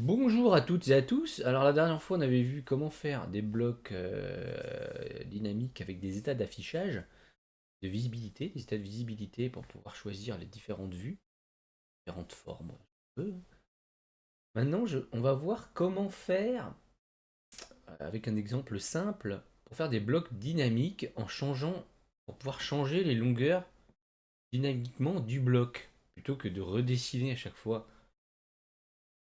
Bonjour à toutes et à tous. Alors la dernière fois, on avait vu comment faire des blocs dynamiques avec des états d'affichage, de visibilité, des états de visibilité pour pouvoir choisir les différentes vues, différentes formes. Maintenant, on va voir comment faire, avec un exemple simple, pour faire des blocs dynamiques en changeant, pour pouvoir changer les longueurs dynamiquement du bloc. Plutôt que de redessiner à chaque fois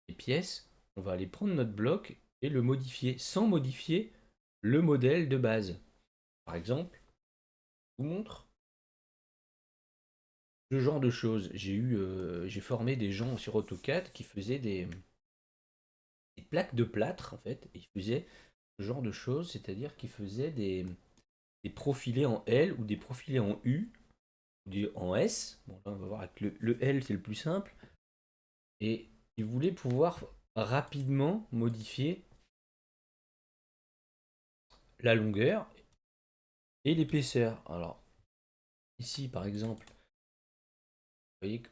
les pièces, on va aller prendre notre bloc et le modifier sans modifier le modèle de base. Par exemple, je vous montre ce genre de choses. J'ai formé des gens sur AutoCAD qui faisaient des plaques de plâtre en fait, et ils faisaient ce genre de choses, c'est-à-dire qu'ils faisaient des profilés en L ou des profilés en U, en S. Bon là on va voir avec le L c'est le plus simple, et ils voulaient pouvoir rapidement modifier la longueur et l'épaisseur. Alors ici par exemple, vous voyez que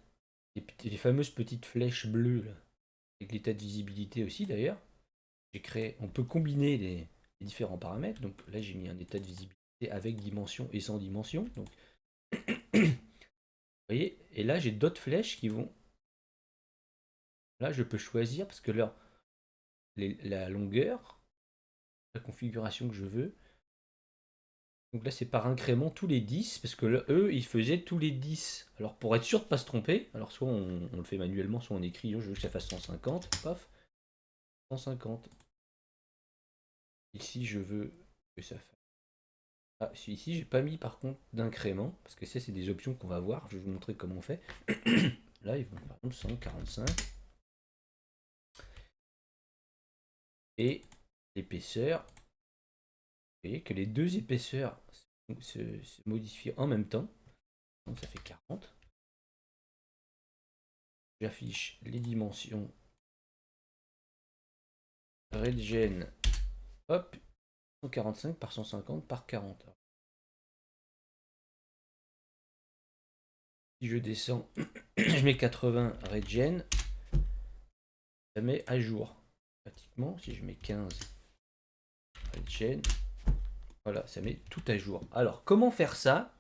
les fameuses petites flèches bleues là, avec l'état de visibilité aussi d'ailleurs. J'ai créé, on peut combiner les différents paramètres. Donc là, j'ai mis un état de visibilité avec dimension et sans dimension. Donc, vous voyez, et là, j'ai d'autres flèches qui vont. Là, je peux choisir parce que là, la longueur, la configuration que je veux. Donc là, c'est par incrément tous les 10 parce que là, eux, ils faisaient tous les 10. Alors, pour être sûr de ne pas se tromper, alors soit on le fait manuellement, soit on écrit, je veux que ça fasse 150, paf, 150. Ici, je veux que ça fasse. Ah, ici, j'ai pas mis par contre d'incrément, parce que ça, c'est des options qu'on va voir. Je vais vous montrer comment on fait. Là, ils vont par exemple 145. Et l'épaisseur, vous voyez que les deux épaisseurs se modifient en même temps. Donc ça fait 40. J'affiche les dimensions Redgen, hop, 145 par 150 par 40. Si je descends, je mets 80 Redgen, ça met à jour. Pratiquement, si je mets 15 Redgen, voilà, ça met tout à jour. Alors, comment faire ça?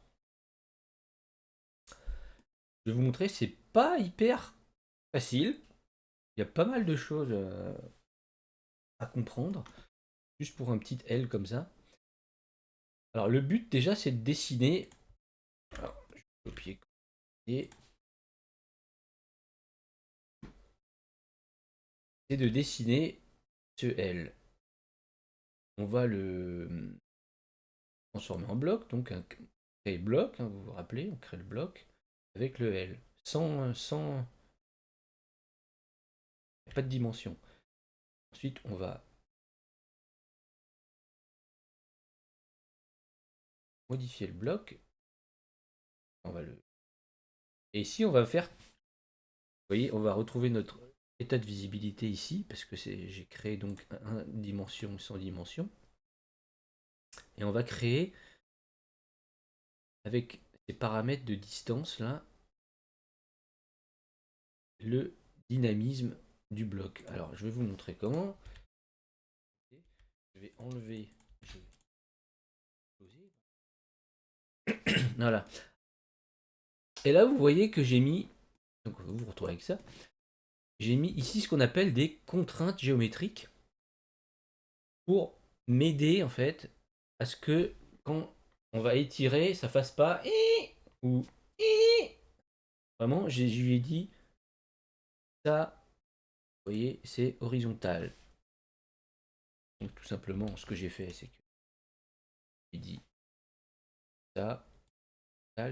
Je vais vous montrer, c'est pas hyper facile. Il y a pas mal de choses à comprendre, juste pour un petit L comme ça. Alors, le but déjà, c'est de dessiner. Alors, je vais copier-coller. C'est de dessiner ce L. On va le transformer en bloc, donc un créer bloc, hein, vous vous rappelez, on crée le bloc avec le L, sans pas de dimension. Ensuite, on va modifier le bloc. On va le... Et ici, on va faire, vous voyez, on va retrouver notre état de visibilité ici, parce que j'ai créé donc un dimension sans dimension. Et on va créer, avec ces paramètres de distance là, le dynamisme du bloc. Alors, je vais vous montrer comment. Je vais enlever, je vais poser. Voilà. Et là, vous voyez que j'ai mis, donc vous vous retrouvez avec ça, j'ai mis ici ce qu'on appelle des contraintes géométriques pour m'aider en fait à ce que quand on va étirer, ça fasse pas ou vraiment, je lui ai dit ça, vous voyez, c'est horizontal. Donc tout simplement, ce que j'ai fait, c'est que j'ai dit ça,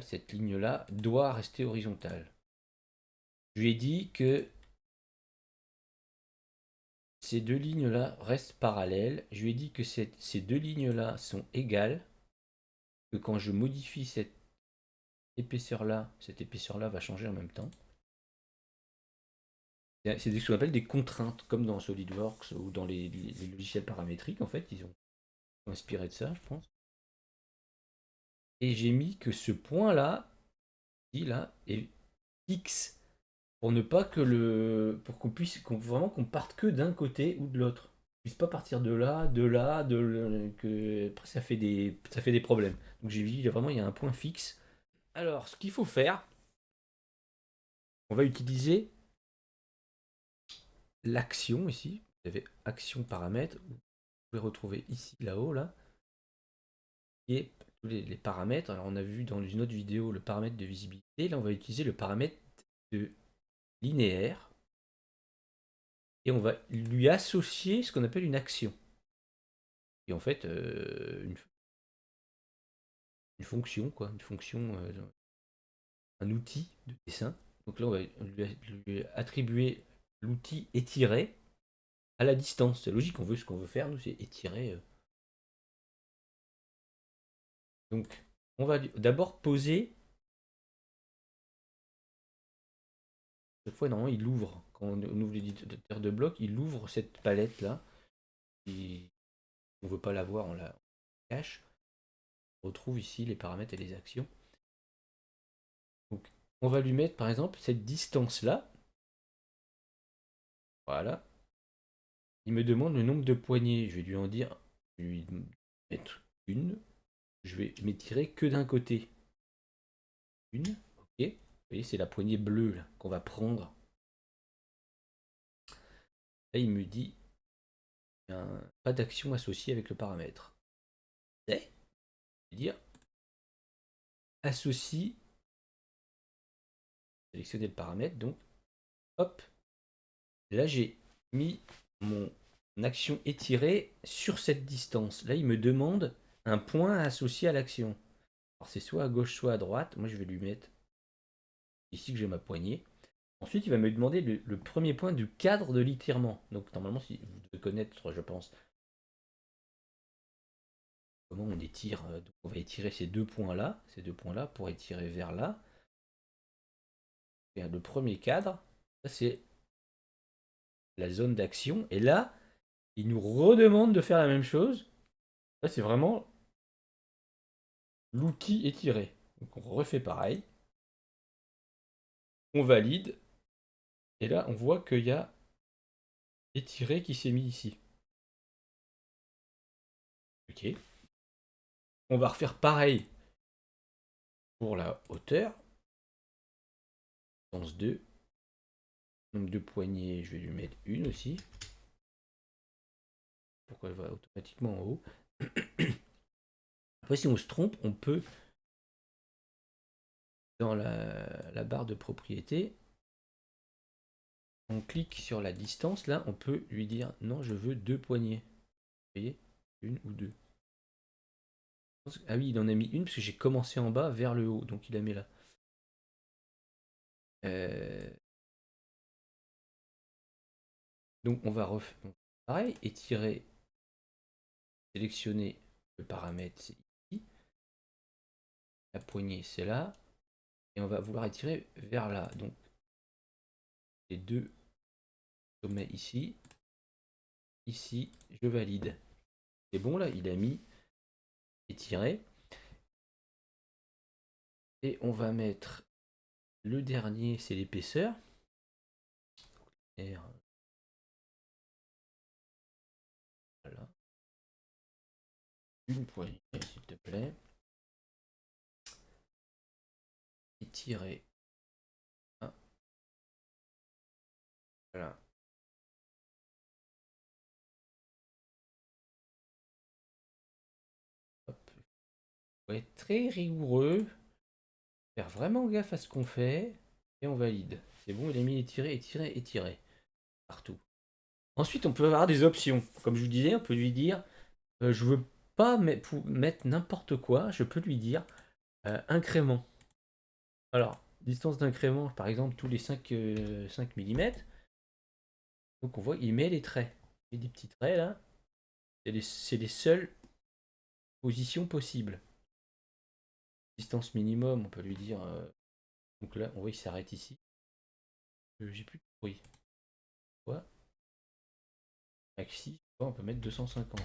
cette ligne-là doit rester horizontale. Je lui ai dit que ces deux lignes-là restent parallèles. Je lui ai dit que ces deux lignes-là sont égales, que quand je modifie cette épaisseur-là va changer en même temps. C'est ce qu'on appelle des contraintes, comme dans SolidWorks ou dans les logiciels paramétriques, en fait, ils ont inspiré de ça, je pense. Et j'ai mis que ce point-là, est fixe. pour ne pas que pour qu'on puisse, vraiment qu'on parte que d'un côté ou de l'autre. On puisse pas partir de là, que après ça fait des problèmes. Donc j'ai dit vraiment il y a un point fixe. Alors ce qu'il faut faire, on va utiliser l'action ici. Vous avez action paramètres. Vous pouvez retrouver ici là-haut là, qui est tous les paramètres. Alors on a vu dans une autre vidéo le paramètre de visibilité. Là on va utiliser le paramètre de linéaire et on va lui associer ce qu'on appelle une action. Et en fait, une fonction, quoi, une fonction, un outil de dessin. Donc là, on va lui attribuer l'outil étiré à la distance. C'est logique, on veut ce qu'on veut faire, nous, c'est étirer. Donc, on va d'abord poser. Chaque fois, normalement, il ouvre. Quand on ouvre l'éditeur de bloc, il ouvre cette palette-là. Et on ne veut pas la voir, on la cache. On retrouve ici les paramètres et les actions. Donc, on va lui mettre, par exemple, cette distance-là. Voilà. Il me demande le nombre de poignées. Je vais lui en dire, je vais lui mettre une. Je vais m'étirer que d'un côté. Une, ok. Vous voyez, c'est la poignée bleue qu'on va prendre. Là, il me dit pas d'action associée avec le paramètre. C'est, je vais dire associe, sélectionner le paramètre, donc hop. Là, j'ai mis mon action étirée sur cette distance. Là, il me demande un point associé à l'action. Alors, c'est soit à gauche, soit à droite. Moi, je vais lui mettre ici que j'ai ma poignée. Ensuite, il va me demander le premier point du cadre de l'étirement. Donc, normalement, si vous devez connaître, je pense, comment on étire. Donc, on va étirer ces deux points-là, pour étirer vers là. Et le premier cadre, ça c'est la zone d'action. Et là, il nous redemande de faire la même chose. Là, c'est vraiment l'outil étiré. Donc, on refait pareil. On valide. Et là, on voit qu'il y a étiré qui s'est mis ici. Ok. On va refaire pareil pour la hauteur. Distance 2. Nombre de poignées, je vais lui mettre une aussi. Pourquoi elle va automatiquement en haut. Après, si on se trompe, on peut, dans la barre de propriété, on clique sur la distance. Là, on peut lui dire non, je veux deux poignées. Vous voyez, une ou deux. Ah oui, il en a mis une parce que j'ai commencé en bas vers le haut, donc il la met là. Donc on va refaire pareil, étirer, sélectionner le paramètre, c'est ici. La poignée, c'est là. Et on va vouloir étirer vers là. Donc les deux sommets ici. Ici, je valide. C'est bon là, il a mis étiré. Et on va mettre le dernier, c'est l'épaisseur. R. Voilà. Une poignée, s'il te plaît. Étirer. Ah. Voilà. Hop. Faut être très rigoureux. Faire vraiment gaffe à ce qu'on fait. Et on valide. C'est bon, il a mis étirer, étirer, étirer. Partout. Ensuite, on peut avoir des options. Comme je vous disais, on peut lui dire je veux pas mettre n'importe quoi. Je peux lui dire incrément. Alors, distance d'incrément, par exemple, tous les 5 mm. Donc on voit, il met les traits. Il met des petits traits là. C'est les seules positions possibles. Distance minimum, on peut lui dire. Donc là, on voit, il s'arrête ici. J'ai plus de bruit. Quoi Maxi, on peut mettre 250.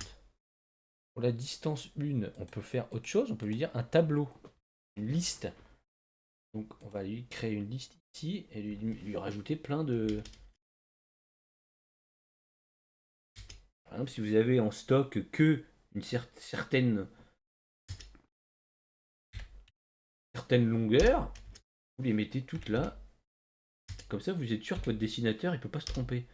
Pour la distance 1, on peut faire autre chose. On peut lui dire un tableau, une liste. Donc on va lui créer une liste ici et lui rajouter plein de... Par exemple, si vous avez en stock que une certaine longueur, vous les mettez toutes là. Comme ça, vous êtes sûr que votre dessinateur il peut pas se tromper.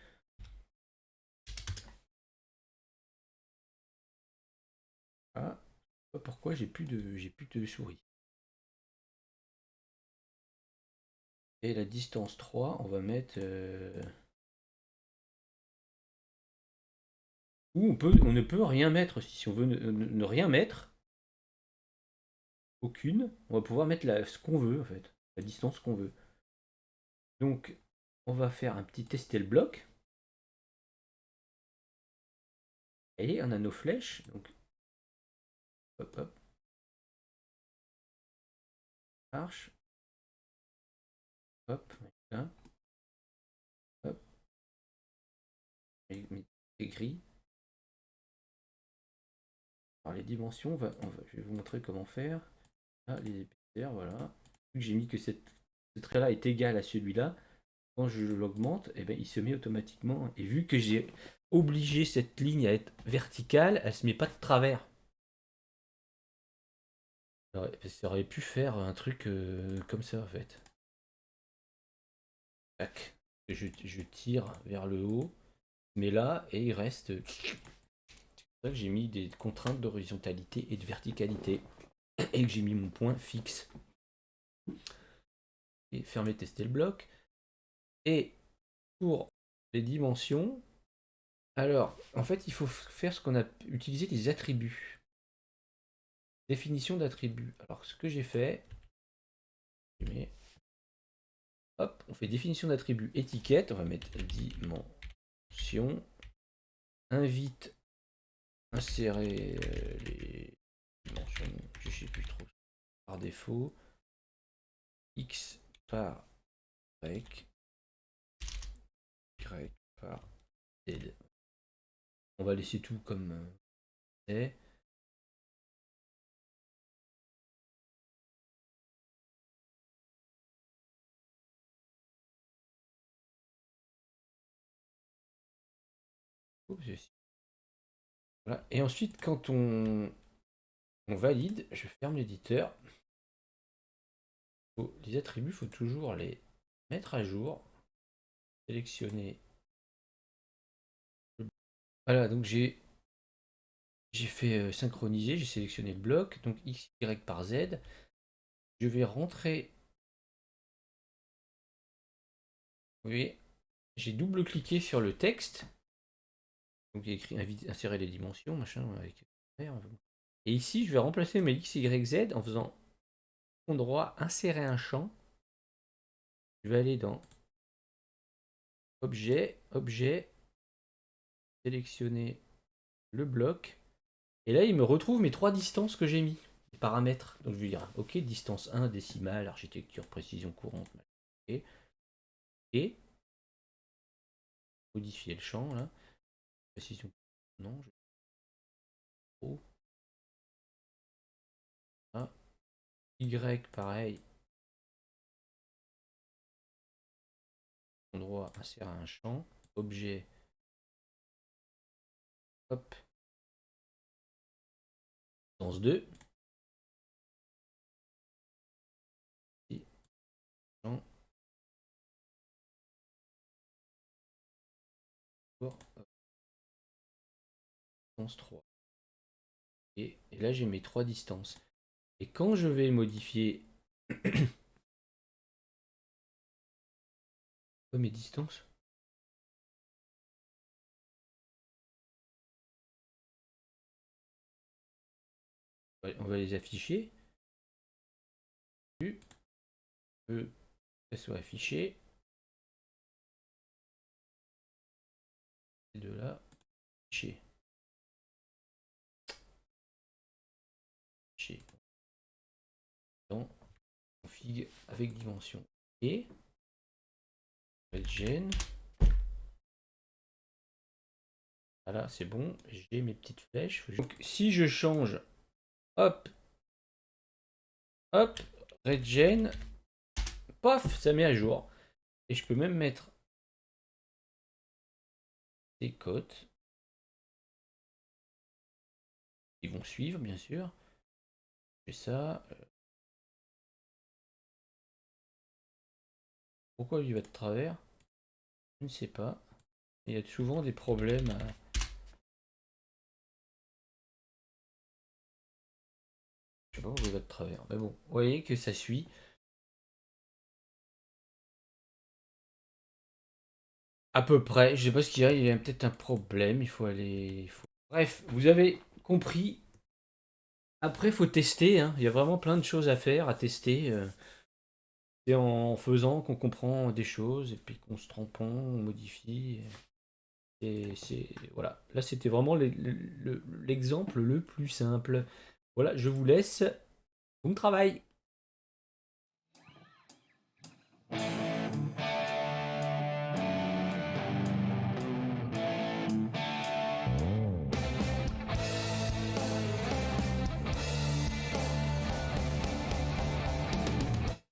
Ah, je sais pas pourquoi j'ai plus de souris. Et la distance 3, on va mettre... Ou on ne peut rien mettre aussi. Si on veut ne rien mettre, aucune, on va pouvoir mettre ce qu'on veut en fait, la distance qu'on veut. Donc, on va faire un petit tester le bloc. Et on a nos flèches. Donc, hop, hop. Marche. Hop, là. Hop. Et gris. Alors, les dimensions, je vais vous montrer comment faire. Là, les épaisseurs, voilà. J'ai mis que ce trait-là est égal à celui-là. Quand je l'augmente, eh ben, il se met automatiquement. Et vu que j'ai obligé cette ligne à être verticale, elle se met pas de travers. Ça aurait pu faire un truc comme ça en fait. Tac. Je tire vers le haut, mais là, et il reste. C'est pour ça que j'ai mis des contraintes d'horizontalité et de verticalité. Et que j'ai mis mon point fixe. Et fermer, tester le bloc. Et pour les dimensions, alors, en fait, il faut faire ce qu'on a utilisé des attributs. Définition d'attributs. Alors, ce que j'ai fait, hop, on fait définition d'attribut étiquette, on va mettre dimension, invite, insérer les dimensions, je ne sais plus trop, par défaut, x par y, y par z. On va laisser tout comme c'est. Voilà. Et ensuite, quand on valide, je ferme l'éditeur. Les attributs, il faut toujours les mettre à jour. Sélectionner. Voilà, donc j'ai fait synchroniser, j'ai sélectionné le bloc, donc x, y par z. Je vais rentrer. Vous voyez, j'ai double-cliqué sur le texte. Donc il y a écrit insérer les dimensions, machin, avec. Et ici, je vais remplacer mes x, y, z en faisant bouton droit, insérer un champ. Je vais aller dans objet, objet, sélectionner le bloc. Et là, il me retrouve mes trois distances que j'ai mis, les paramètres. Donc je vais dire, ok, distance 1, décimale, architecture, précision courante. Okay. Et modifier le champ là. Précision. Non. Oh. Ah. Y pareil. Endroit insérer un champ. Objet. Hop. Distance 2. Et champ. Distance 3. Et là j'ai mes trois distances. Et quand je vais modifier mes distances, on va les afficher. Elles sont affichées. Et de là, afficher. Dans config avec dimension. Et gen. Voilà, c'est bon, j'ai mes petites flèches. Donc si je change, hop, hop, Redgen, paf, ça met à jour. Et je peux même mettre des cotes. Ils vont suivre, bien sûr. Je fais ça. Pourquoi il va de travers? Je ne sais pas. Il y a souvent des problèmes. Je sais pas pourquoi il va de travers. Mais bon, vous voyez que ça suit. À peu près. Je sais pas ce qu'il y a. Il y a peut-être un problème. Il faut aller. Bref, vous avez compris. Après, il faut tester, hein. Il y a vraiment plein de choses à faire, à tester. C'est en faisant qu'on comprend des choses et puis qu'on se trompe, on modifie. Et voilà. Là, c'était vraiment l'exemple le plus simple. Voilà, je vous laisse. Bon travail.